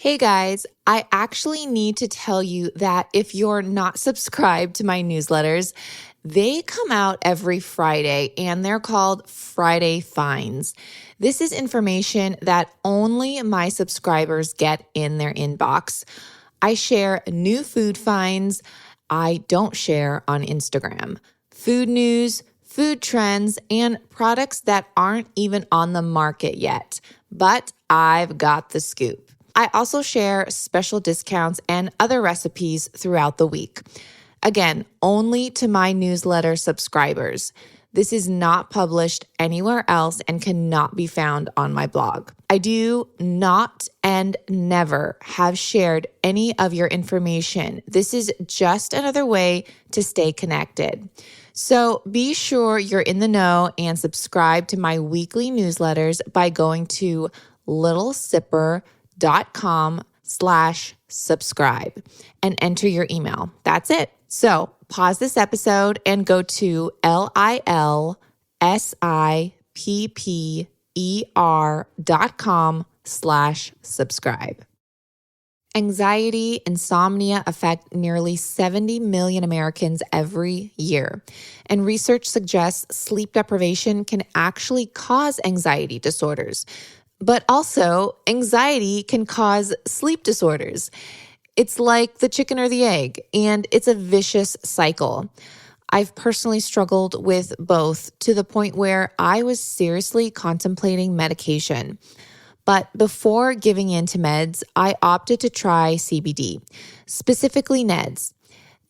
Hey guys, I actually need to tell you that if you're not subscribed to my newsletters, they come out every Friday and they're called Friday Finds. This is information that only my subscribers get in their inbox. I share new food finds I don't share on Instagram, food news, food trends, and products that aren't even on the market yet. But I've got the scoop. I also share special discounts and other recipes throughout the week. Again, only to my newsletter subscribers. This is not published anywhere else and cannot be found on my blog. I do not and never have shared any of your information. This is just another way to stay connected. So be sure you're in the know and subscribe to my weekly newsletters by going to littlesipper.com/subscribe and enter your email. That's it. So pause this episode and go to LILSIPPER.com/subscribe. Anxiety, insomnia affect nearly 70 million Americans every year. And research suggests sleep deprivation can actually cause anxiety disorders. But also, anxiety can cause sleep disorders. It's like the chicken or the egg, and it's a vicious cycle. I've personally struggled with both to the point where I was seriously contemplating medication. But before giving in to meds, I opted to try CBD, specifically NEDS.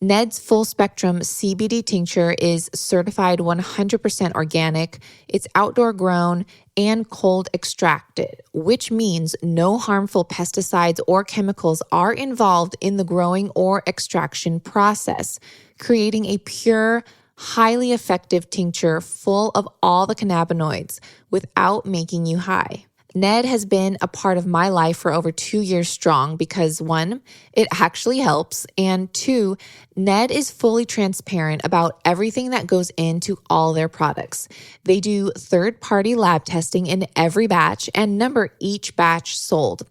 NED's full spectrum CBD tincture is certified 100% organic, it's outdoor grown, and cold extracted, which means no harmful pesticides or chemicals are involved in the growing or extraction process, creating a pure, highly effective tincture full of all the cannabinoids without making you high. NED has been a part of my life for over 2 years strong because 1, it actually helps, and 2, NED is fully transparent about everything that goes into all their products. They do third-party lab testing in every batch and number each batch sold.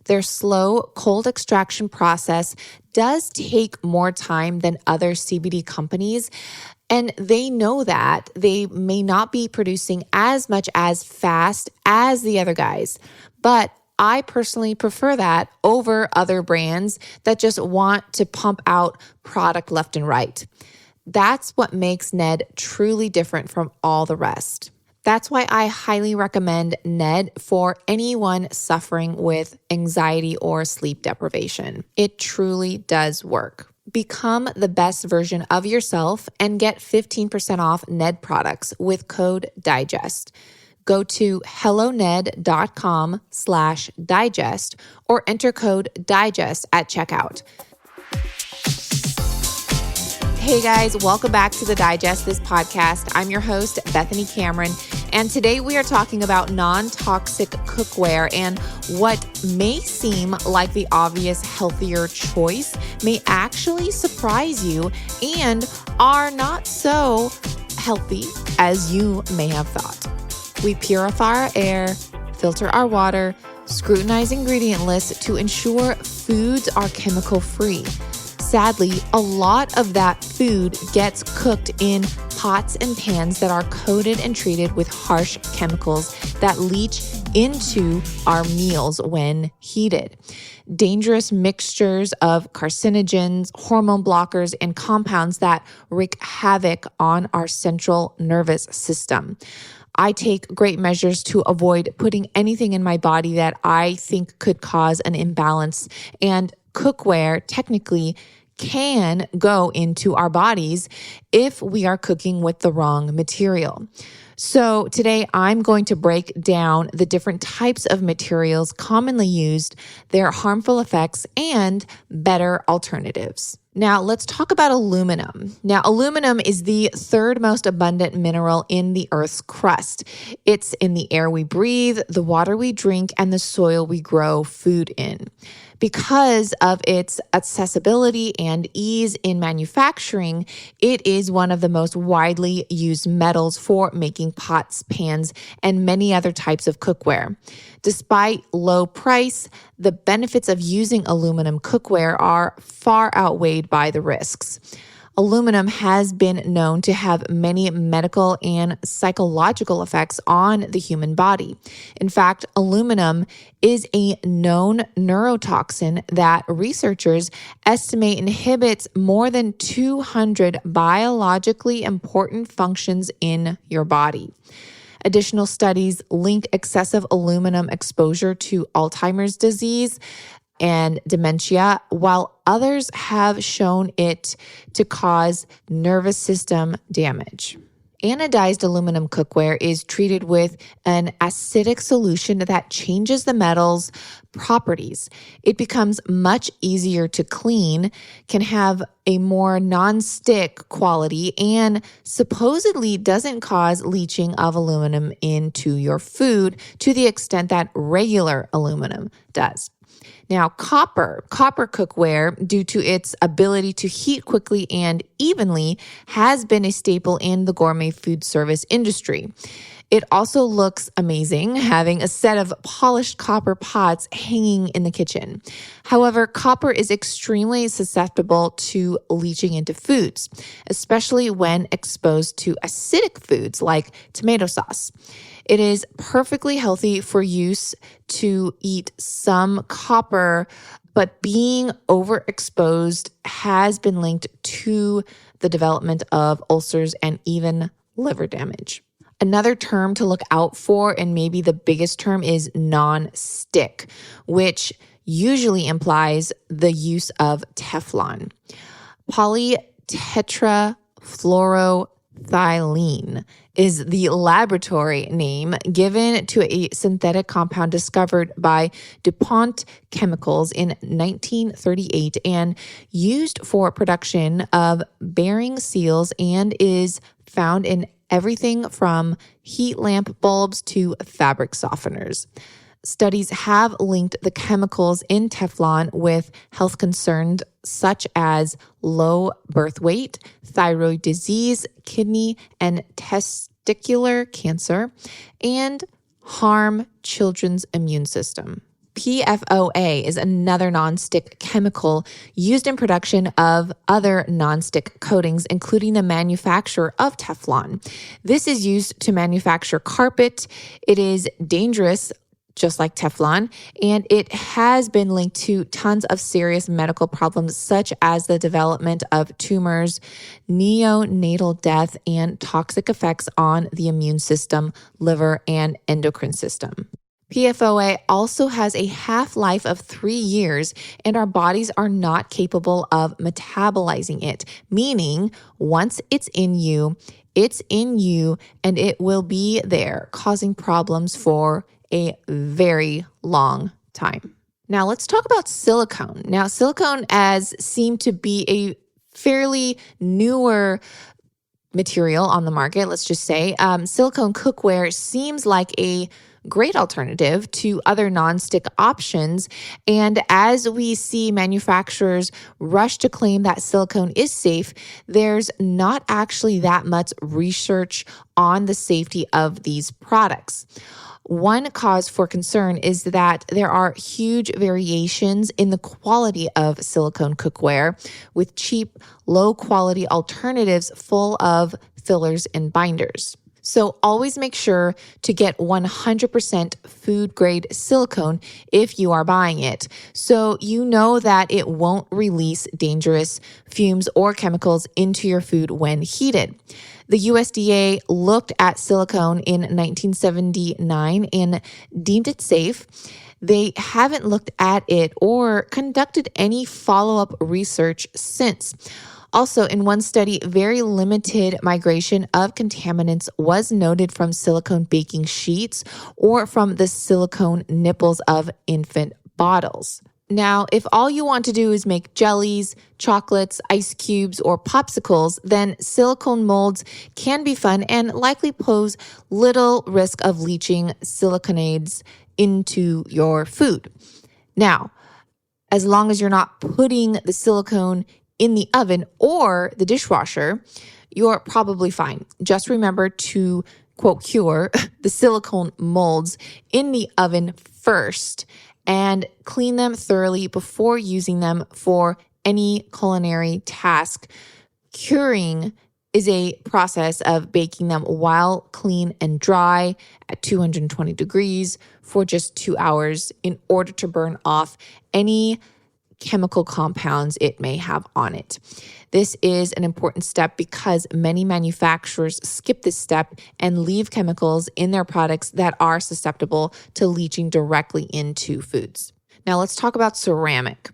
Their slow cold extraction process does take more time than other CBD companies, and they know that they may not be producing as much as fast as the other guys. But I personally prefer that over other brands that just want to pump out product left and right. That's what makes NED truly different from all the rest. That's why I highly recommend NED for anyone suffering with anxiety or sleep deprivation. It truly does work. Become the best version of yourself and get 15% off NED products with code DIGEST. Go to helloned.com/digest or enter code DIGEST at checkout. Hey guys, welcome back to the Digest This podcast. I'm your host, Bethany Cameron, and today we are talking about non-toxic cookware, and what may seem like the obvious healthier choice may actually surprise you and are not so healthy as you may have thought. We purify our air, filter our water, scrutinize ingredient lists to ensure foods are chemical-free. Sadly, a lot of that food gets cooked in pots and pans that are coated and treated with harsh chemicals that leach into our meals when heated. Dangerous mixtures of carcinogens, hormone blockers, and compounds that wreak havoc on our central nervous system. I take great measures to avoid putting anything in my body that I think could cause an imbalance, and cookware technically can go into our bodies if we are cooking with the wrong material. So today I'm going to break down the different types of materials commonly used, their harmful effects, and better alternatives. Now let's talk about aluminum. Now aluminum is the third most abundant mineral in the Earth's crust. It's in the air we breathe, the water we drink, and the soil we grow food in. Because of its accessibility and ease in manufacturing, it is one of the most widely used metals for making pots, pans, and many other types of cookware. Despite low price, the benefits of using aluminum cookware are far outweighed by the risks. Aluminum has been known to have many medical and psychological effects on the human body. In fact, aluminum is a known neurotoxin that researchers estimate inhibits more than 200 biologically important functions in your body. Additional studies link excessive aluminum exposure to Alzheimer's disease and dementia, while others have shown it to cause nervous system damage. Anodized aluminum cookware is treated with an acidic solution that changes the metal's properties. It becomes much easier to clean, can have a more non-stick quality, and supposedly doesn't cause leaching of aluminum into your food to the extent that regular aluminum does. Now, copper cookware, due to its ability to heat quickly and evenly, has been a staple in the gourmet food service industry. It also looks amazing, having a set of polished copper pots hanging in the kitchen. However, copper is extremely susceptible to leaching into foods, especially when exposed to acidic foods like tomato sauce. It is perfectly healthy for use to eat some copper, but being overexposed has been linked to the development of ulcers and even liver damage. Another term to look out for, and maybe the biggest term, is non-stick, which usually implies the use of Teflon. Polytetrafluoroethylene is the laboratory name given to a synthetic compound discovered by DuPont Chemicals in 1938 and used for production of bearing seals, and is found in everything from heat lamp bulbs to fabric softeners. Studies have linked the chemicals in Teflon with health concerns such as low birth weight, thyroid disease, kidney and testicular cancer, and harm children's immune system. PFOA is another nonstick chemical used in production of other nonstick coatings, including the manufacture of Teflon. This is used to manufacture carpet. It is dangerous, just like Teflon, and it has been linked to tons of serious medical problems such as the development of tumors, neonatal death, and toxic effects on the immune system, liver, and endocrine system. PFOA also has a half-life of 3 years, and our bodies are not capable of metabolizing it, meaning once it's in you, and it will be there, causing problems for a very long time. Now let's talk about silicone. Now, silicone has seemed to be a fairly newer material on the market, let's just say. Silicone cookware seems like a great alternative to other nonstick options. And as we see manufacturers rush to claim that silicone is safe, there's not actually that much research on the safety of these products. One cause for concern is that there are huge variations in the quality of silicone cookware, with cheap, low-quality alternatives full of fillers and binders. So always make sure to get 100% food-grade silicone if you are buying it, so you know that it won't release dangerous fumes or chemicals into your food when heated. The USDA looked at silicone in 1979 and deemed it safe. They haven't looked at it or conducted any follow-up research since. Also, in one study, very limited migration of contaminants was noted from silicone baking sheets or from the silicone nipples of infant bottles. Now, if all you want to do is make jellies, chocolates, ice cubes, or popsicles, then silicone molds can be fun and likely pose little risk of leaching siliconates into your food. Now, As long as you're not putting the silicone in the oven or the dishwasher, you're probably fine. Just remember to, quote, cure the silicone molds in the oven first and clean them thoroughly before using them for any culinary task. Curing is a process of baking them while clean and dry at 220 degrees for just 2 hours in order to burn off any chemical compounds it may have on it. This is an important step because many manufacturers skip this step and leave chemicals in their products that are susceptible to leaching directly into foods. Now let's talk about ceramic.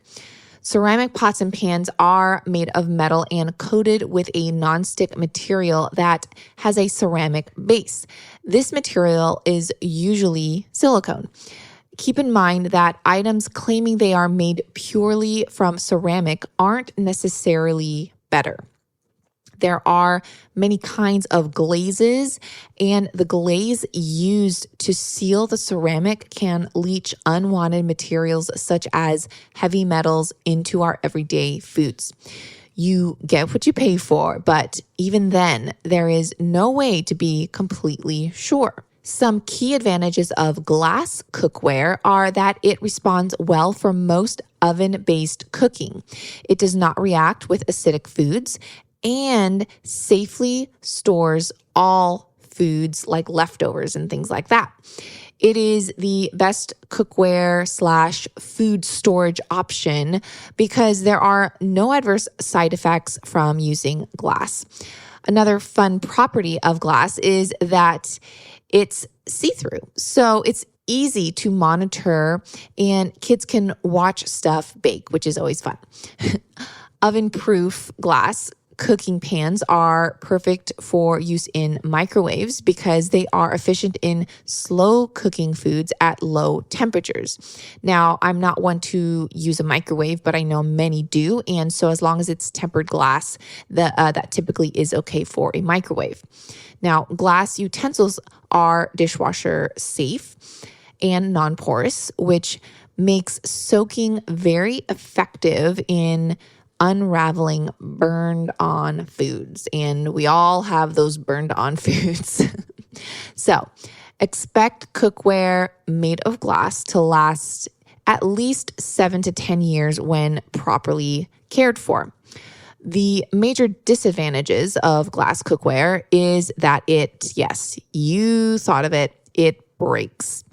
Ceramic pots and pans are made of metal and coated with a nonstick material that has a ceramic base. This material is usually silicone. Keep in mind that items claiming they are made purely from ceramic aren't necessarily better. There are many kinds of glazes, and the glaze used to seal the ceramic can leach unwanted materials such as heavy metals into our everyday foods. You get what you pay for, but even then, there is no way to be completely sure. Some key advantages of glass cookware are that it responds well for most oven-based cooking. It does not react with acidic foods and safely stores all foods like leftovers and things like that. It is the best cookware / food storage option because there are no adverse side effects from using glass. Another fun property of glass is that it's see-through, so it's easy to monitor and kids can watch stuff bake, which is always fun. Oven-proof glass cooking pans are perfect for use in microwaves because they are efficient in slow cooking foods at low temperatures. Now, I'm not one to use a microwave, but I know many do. And so as long as it's tempered glass, that typically is okay for a microwave. Now, glass utensils are dishwasher safe and non-porous, which makes soaking very effective in unraveling burned on foods. And we all have those burned on foods. So expect cookware made of glass to last at least 7 to 10 years when properly cared for. The major disadvantages of glass cookware is that yes, you thought of it breaks.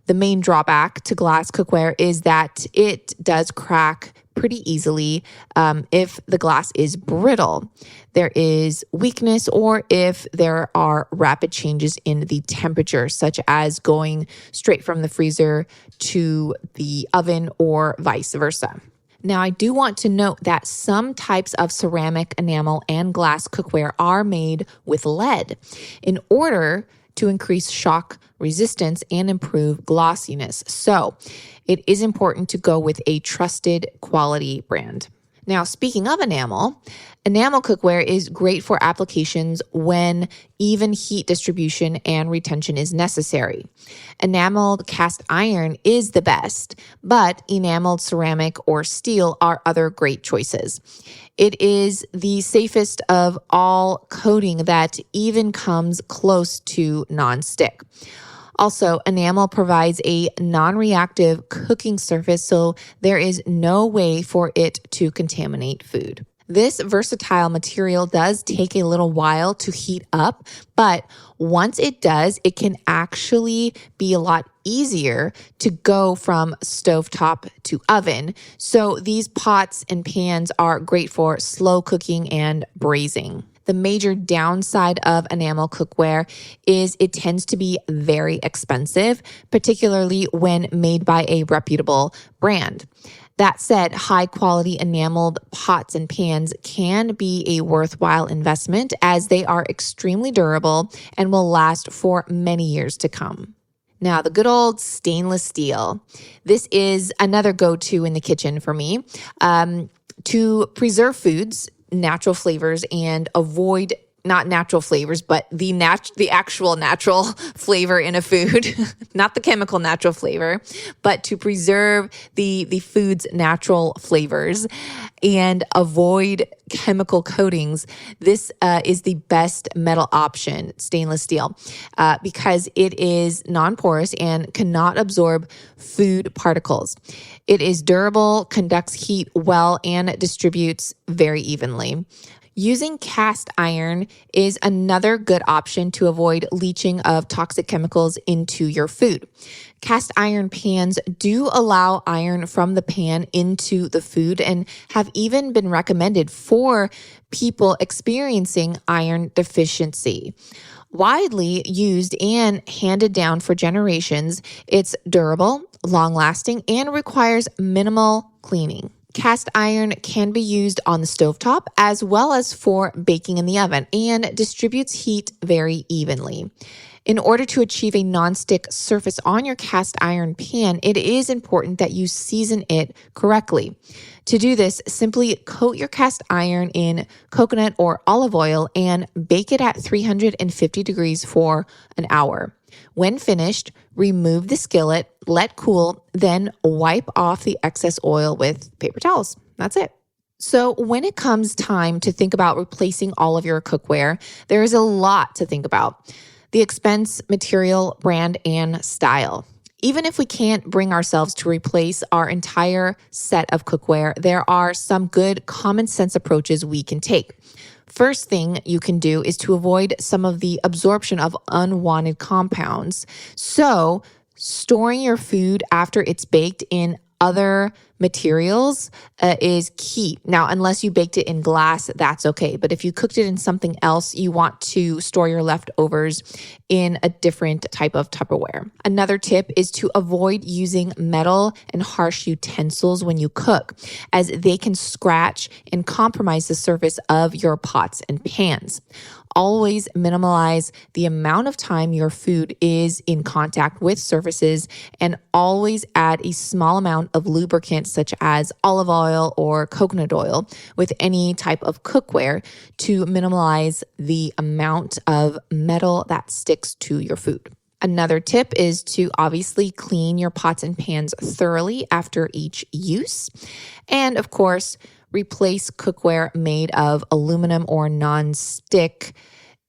The main drawback to glass cookware is that it does crack pretty easily if the glass is brittle, there is weakness, or if there are rapid changes in the temperature, such as going straight from the freezer to the oven or vice versa. Now, I do want to note that some types of ceramic, enamel, and glass cookware are made with lead in order to increase shock resistance and improve glossiness. So it is important to go with a trusted quality brand. Now, speaking of enamel cookware is great for applications when even heat distribution and retention is necessary. Enameled cast iron is the best, but enameled ceramic or steel are other great choices. It is the safest of all coating that even comes close to non-stick. Also, enamel provides a non-reactive cooking surface, so there is no way for it to contaminate food. This versatile material does take a little while to heat up, but once it does, it can actually be a lot easier to go from stovetop to oven. So these pots and pans are great for slow cooking and braising. The major downside of enamel cookware is it tends to be very expensive, particularly when made by a reputable brand. That said, high-quality enameled pots and pans can be a worthwhile investment as they are extremely durable and will last for many years to come. Now, the good old stainless steel. This is another go-to in the kitchen for me. To preserve foods, natural flavors, and avoid not natural flavors, but the actual natural flavor in a food, not the chemical natural flavor, but to preserve the food's natural flavors and avoid chemical coatings. This is the best metal option, stainless steel, because it is non-porous and cannot absorb food particles. It is durable, conducts heat well, and distributes very evenly. Using cast iron is another good option to avoid leaching of toxic chemicals into your food. Cast iron pans do allow iron from the pan into the food and have even been recommended for people experiencing iron deficiency. Widely used and handed down for generations, it's durable, long-lasting, and requires minimal cleaning. Cast iron can be used on the stovetop as well as for baking in the oven and distributes heat very evenly. In order to achieve a nonstick surface on your cast iron pan, it is important that you season it correctly. To do this, simply coat your cast iron in coconut or olive oil and bake it at 350 degrees for an hour. When finished, remove the skillet, let cool, then wipe off the excess oil with paper towels. That's it. So when it comes time to think about replacing all of your cookware, there is a lot to think about. The expense, material, brand, and style. Even if we can't bring ourselves to replace our entire set of cookware, there are some good common sense approaches we can take. First thing you can do is to avoid some of the absorption of unwanted compounds. So, storing your food after it's baked in other materials is key. Now, unless you baked it in glass, that's okay. But if you cooked it in something else, you want to store your leftovers in a different type of Tupperware. Another tip is to avoid using metal and harsh utensils when you cook, as they can scratch and compromise the surface of your pots and pans. Always minimize the amount of time your food is in contact with surfaces, and always add a small amount of lubricant such as olive oil or coconut oil with any type of cookware to minimize the amount of metal that sticks to your food. Another tip is to obviously clean your pots and pans thoroughly after each use. And of course, replace cookware made of aluminum or non-stick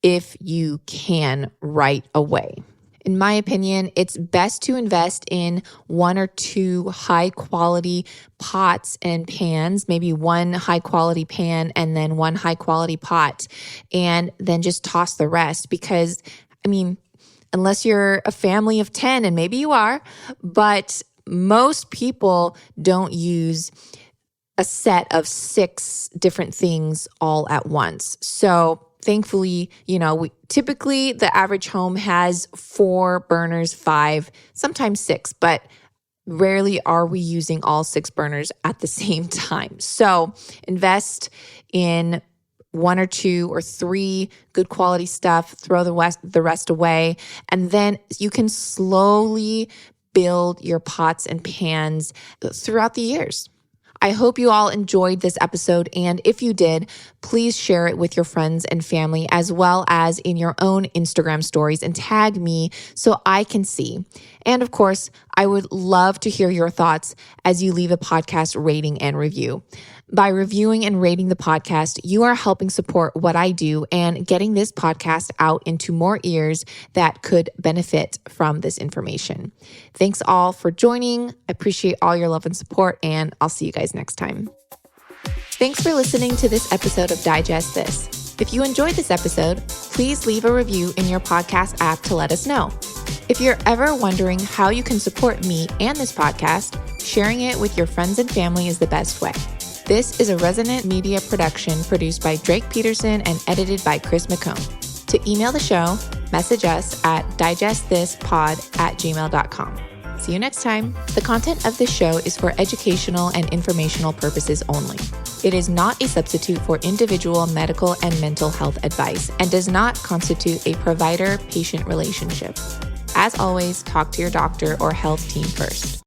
if you can right away. In my opinion, it's best to invest in 1 or 2 high quality pots and pans, maybe 1 high quality pan and then 1 high quality pot, and then just toss the rest because, unless you're a family of 10, and maybe you are, but most people don't use a set of 6 different things all at once. So thankfully, typically the average home has 4 burners, 5, sometimes 6, but rarely are we using all 6 burners at the same time. So invest in 1 or 2 or 3 good quality stuff, throw the rest away, and then you can slowly build your pots and pans throughout the years. I hope you all enjoyed this episode, and if you did, please share it with your friends and family as well as in your own Instagram stories and tag me so I can see. And of course, I would love to hear your thoughts as you leave a podcast rating and review. By reviewing and rating the podcast, you are helping support what I do and getting this podcast out into more ears that could benefit from this information. Thanks all for joining. I appreciate all your love and support, and I'll see you guys next time. Thanks for listening to this episode of Digest This. If you enjoyed this episode, please leave a review in your podcast app to let us know. If you're ever wondering how you can support me and this podcast, sharing it with your friends and family is the best way. This is a Resonant Media production produced by Drake Peterson and edited by Chris McCone. To email the show, message us at digestthispod@gmail.com. See you next time. The content of this show is for educational and informational purposes only. It is not a substitute for individual medical and mental health advice and does not constitute a provider-patient relationship. As always, talk to your doctor or health team first.